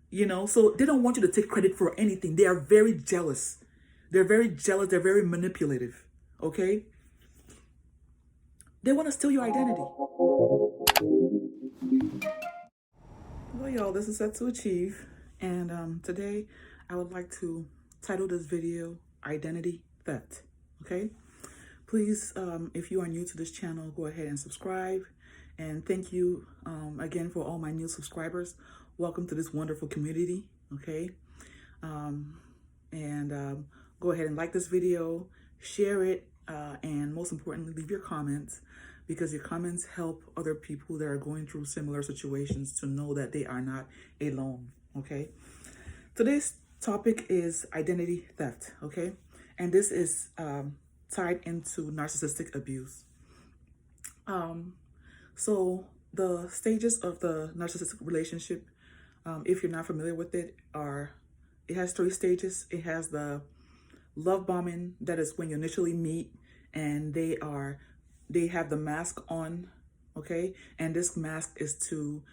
So they don't want you to take credit for anything. They are very jealous. They're very jealous. They're very manipulative. Okay? They want to steal your identity. Well, y'all, this is Set to Achieve. And today I would like to title this video Identity Theft. Okay? Please, if you are new to this channel, go ahead and subscribe. And thank you again for all my new subscribers. Welcome to this wonderful community. Okay? Go ahead and like this video, share it, and most importantly, leave your comments, because your comments help other people that are going through similar situations to know that they are not alone. Okay? Today's topic is identity theft. Okay? And this is tied into narcissistic abuse. So the stages of the narcissistic relationship, if you're not familiar with it, it has 3 stages. It has the love bombing, that is when you initially meet, and they have the mask on, okay? And this mask is to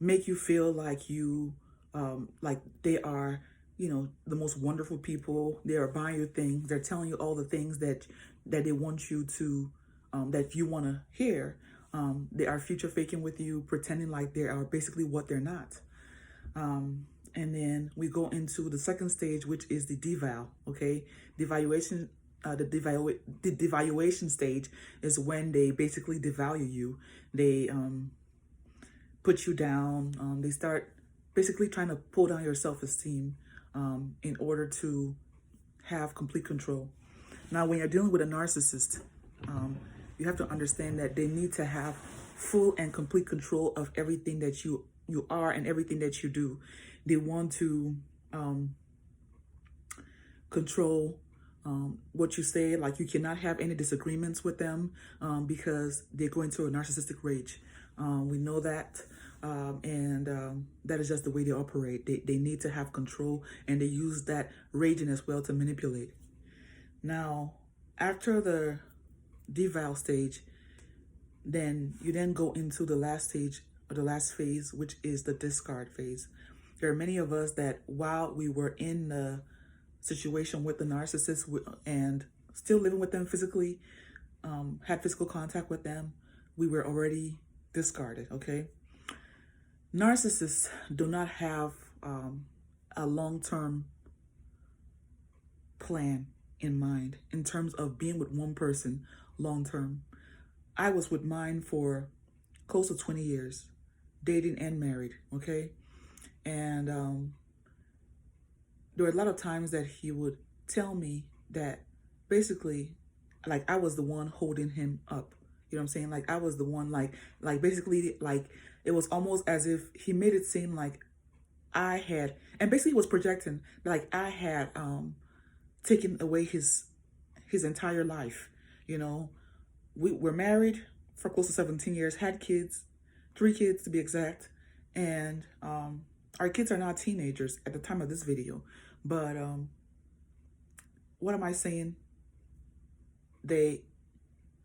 make you feel like like they are, the most wonderful people. They are buying you things. They're telling you all the things that they want you to, that you want to hear. They are future faking with you, pretending like they are basically what they're not. And then we go into the second stage, which is the deval, okay? Devaluation, the devaluation stage is when they basically devalue you. They put you down. They start basically trying to pull down your self-esteem in order to have complete control. Now, when you're dealing with a narcissist, you have to understand that they need to have full and complete control of everything that you are and everything that you do. They want to control what you say. Like, you cannot have any disagreements with them because they go into a narcissistic rage. We know that, and that is just the way they operate. They need to have control, and they use that raging as well to manipulate. Now, after the deval stage, then you go into the last stage, or the last phase, which is the discard phase. There are many of us that while we were in the situation with the narcissist and still living with them physically, had physical contact with them, we were already discarded, okay? Narcissists do not have a long-term plan in mind in terms of being with one person long-term. I was with mine for close to 20 years, dating and married, okay? And there were a lot of times that he would tell me that basically, like, I was the one holding him up. You know what I'm saying? Like, I was the one, like basically, like, it was almost as if he made it seem like I had, and basically he was projecting, like I had taken away his entire life. We were married for close to 17 years, had kids, 3 kids to be exact. And our kids are not teenagers at the time of this video. But what am I saying? They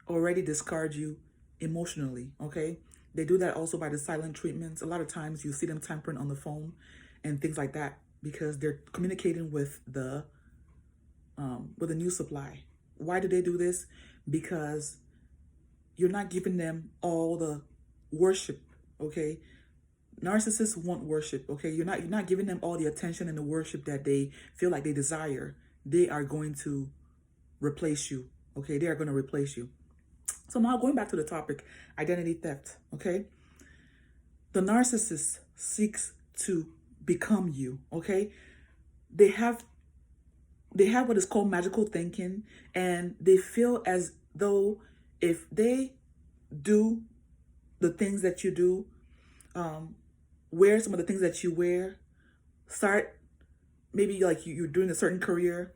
already discard you emotionally, okay? They do that also by the silent treatments. A lot of times you see them tampering on the phone and things like that because they're communicating with the new supply. Why do they do this? Because you're not giving them all the worship, okay? Narcissists want worship, okay? You're not giving them all the attention and the worship that they feel like they desire. They are going to replace you, okay? They are going to replace you. So now going back to the topic, identity theft, okay? The narcissist seeks to become you, okay? They have what is called magical thinking, and they feel as though if they do the things that you do, wear some of the things that you wear, start maybe like you're doing a certain career,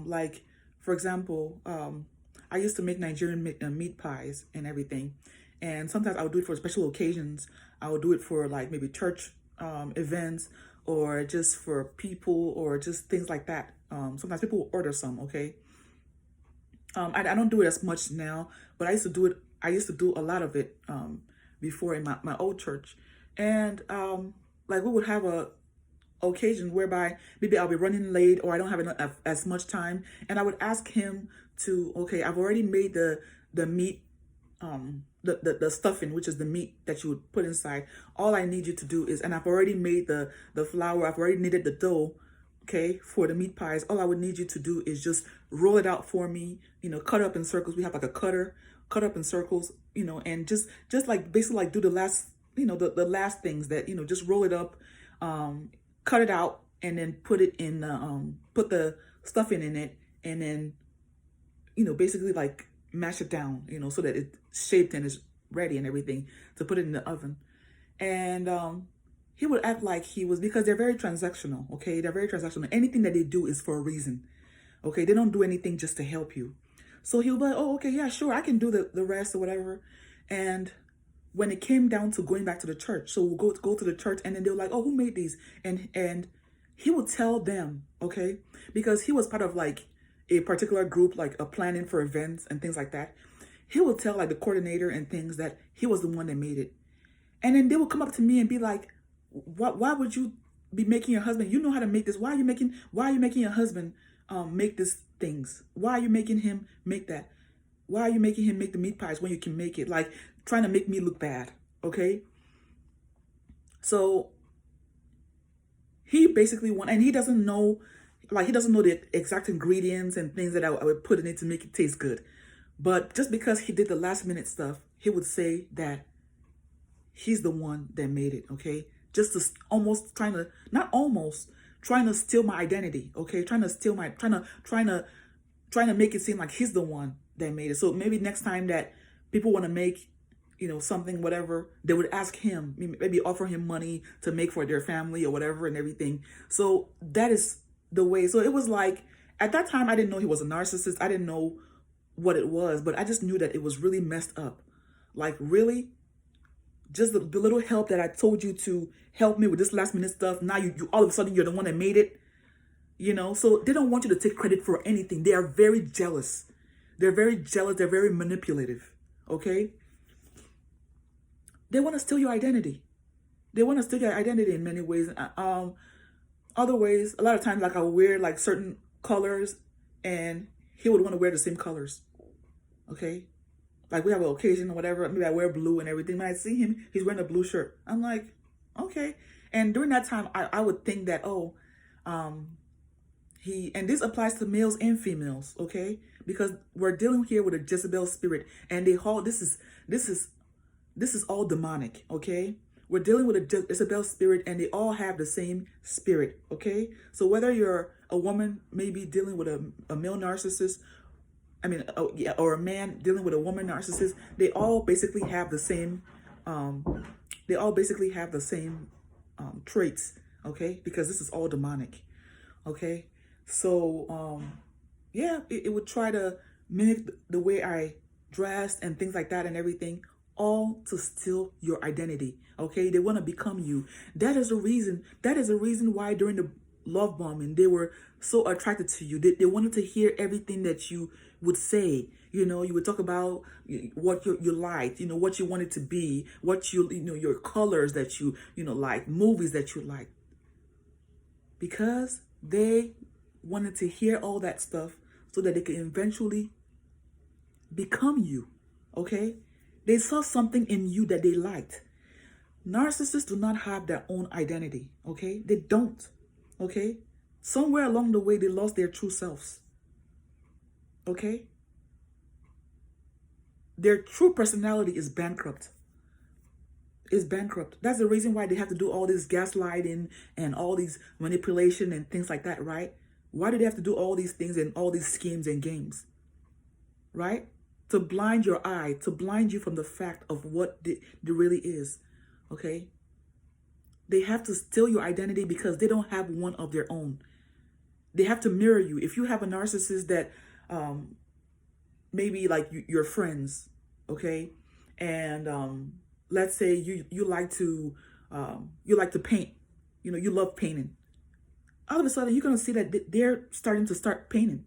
like, for example, I used to make Nigerian meat pies and everything, and sometimes I would do it for special occasions. I would do it for like maybe church events, or just for people, or just things like that. Sometimes people will order some, okay? I don't do it as much now, but I used to do it. I used to do a lot of it before in my old church. And like we would have occasions whereby maybe I'll be running late or I don't have enough, as much time, and I would ask him to, okay, I've already made the meat, the stuffing, which is the meat that you would put inside. All I need you to do is, and I've already made the flour, I've already kneaded the dough, okay, for the meat pies. All I would need you to do is just roll it out for me, cut up in circles. We have like a cutter, cut up in circles, and just like basically like do the last, the last things that, just roll it up, cut it out, and then put it in, put the stuffing in it, and then, basically like mash it down, so that it's shaped and is ready and everything to put it in the oven. And he would act like he was, because they're very transactional, okay? They're very transactional. Anything that they do is for a reason, okay? They don't do anything just to help you. So he'll be like, oh, okay, yeah, sure, I can do the rest or whatever. And when it came down to going back to the church, so we'll go to the church, and then they were like, oh, who made these? And he would tell them, okay? Because he was part of like a particular group, like a planning for events and things like that. He would tell like the coordinator and things that he was the one that made it. And then they would come up to me and be like, why would you be making your husband, you know how to make this, why are you making your husband make these things? Why are you making him make that? Why are you making him make the meat pies when you can make it? Like trying to make me look bad, okay? So he basically and he doesn't know, like he doesn't know the exact ingredients and things that I would put in it to make it taste good. But just because he did the last minute stuff, he would say that he's the one that made it, okay? Just to almost trying to steal my identity, okay? Trying to make it seem like he's the one that made it. So maybe next time that people want to make, something, whatever, they would ask him, maybe offer him money to make for their family or whatever and everything. So that is the way. So it was like, at that time, I didn't know he was a narcissist. I didn't know what it was, but I just knew that it was really messed up. Like really, just the little help that I told you to help me with this last minute stuff. Now you all of a sudden you're the one that made it, so they don't want you to take credit for anything. They are very jealous. They're very jealous. They're very manipulative. Okay. They want to steal your identity. They want to steal your identity in many ways. Other ways, a lot of times, like I would wear like certain colors and he would want to wear the same colors. Okay. Like we have an occasion or whatever, maybe I wear blue and everything. When I see him, he's wearing a blue shirt. I'm like, okay. And during that time, I would think that, and this applies to males and females, okay? Because we're dealing here with a Jezebel spirit, and this is all demonic, okay? We're dealing with a Jezebel spirit, and they all have the same spirit, okay? So whether you're a woman maybe dealing with a male narcissist, or a man dealing with a woman narcissist, they all basically have the same, traits, okay? Because this is all demonic, okay? So, it would try to mimic the way I dressed and things like that and everything, all to steal your identity, okay? They want to become you. That is the reason why during the love bombing, they were so attracted to you. They wanted to hear everything that you would say. You would talk about what you liked, what you wanted to be, what your colors that you like, movies that you like. Because they wanted to hear all that stuff so that they could eventually become you, okay? They saw something in you that they liked. Narcissists do not have their own identity, okay? They don't, okay? Somewhere along the way, they lost their true selves, okay? Their true personality is bankrupt. That's the reason why they have to do all this gaslighting and all these manipulation and things like that, right? Why do they have to do all these things and all these schemes and games, right? To blind your eye, to blind you from the fact of what it really is, okay? They have to steal your identity because they don't have one of their own. They have to mirror you. If you have a narcissist that maybe like your friends, okay? And let's say you like to paint, you love painting. All of a sudden, you're going to see that they're starting to painting.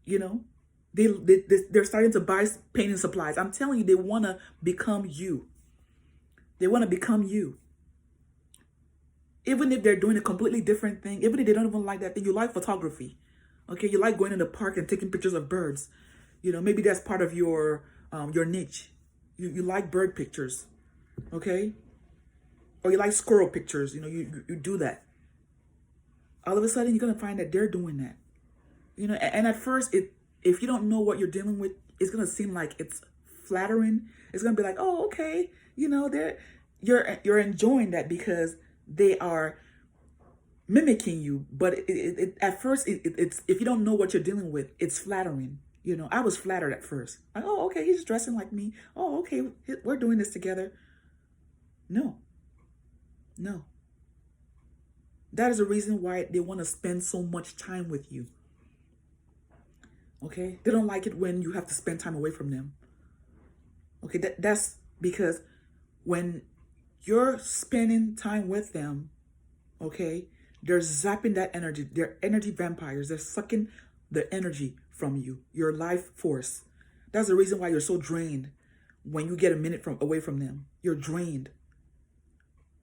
They're starting to buy painting supplies. I'm telling you, they want to become you. They want to become you. Even if they're doing a completely different thing, even if they don't even like that thing, you like photography. Okay, you like going in the park and taking pictures of birds. You know, maybe that's part of your niche. You like bird pictures, okay? Or you like squirrel pictures. You know, you do that. All of a sudden, you're gonna find that they're doing that. You know, and at first, if you don't know what you're dealing with, it's gonna seem like it's flattering. It's gonna be like, oh, okay, you know, you're enjoying that because they are mimicking you. But at first, it's if you don't know what you're dealing with, it's flattering. You know, I was flattered at first. Like, oh, okay, he's dressing like me. Oh, okay, we're doing this together. No, no. That is the reason why they want to spend so much time with you. Okay? They don't like it when you have to spend time away from them. Okay, that's because when you're spending time with them, okay, they're zapping that energy. They're energy vampires. They're sucking the energy from you, your life force. That's the reason why you're so drained when you get a minute away from them. You're drained.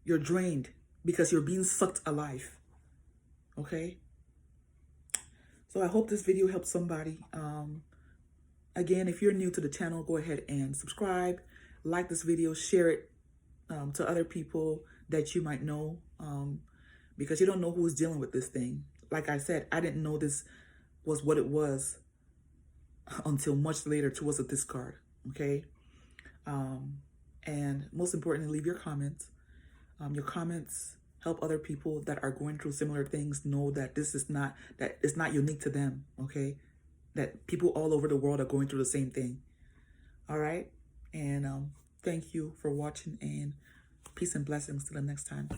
You're drained because you're being sucked alive. Okay? So I hope this video helps somebody. Again, if you're new to the channel, go ahead and subscribe, like this video, share it to other people that you might know, because you don't know who's dealing with this thing. Like I said, I didn't know this was what it was until much later towards the discard. Okay? And most importantly, leave your comments. Your comments help other people that are going through similar things know that this is not, that it's not unique to them, okay? That people all over the world are going through the same thing. All right? And thank you for watching, and peace and blessings till the next time.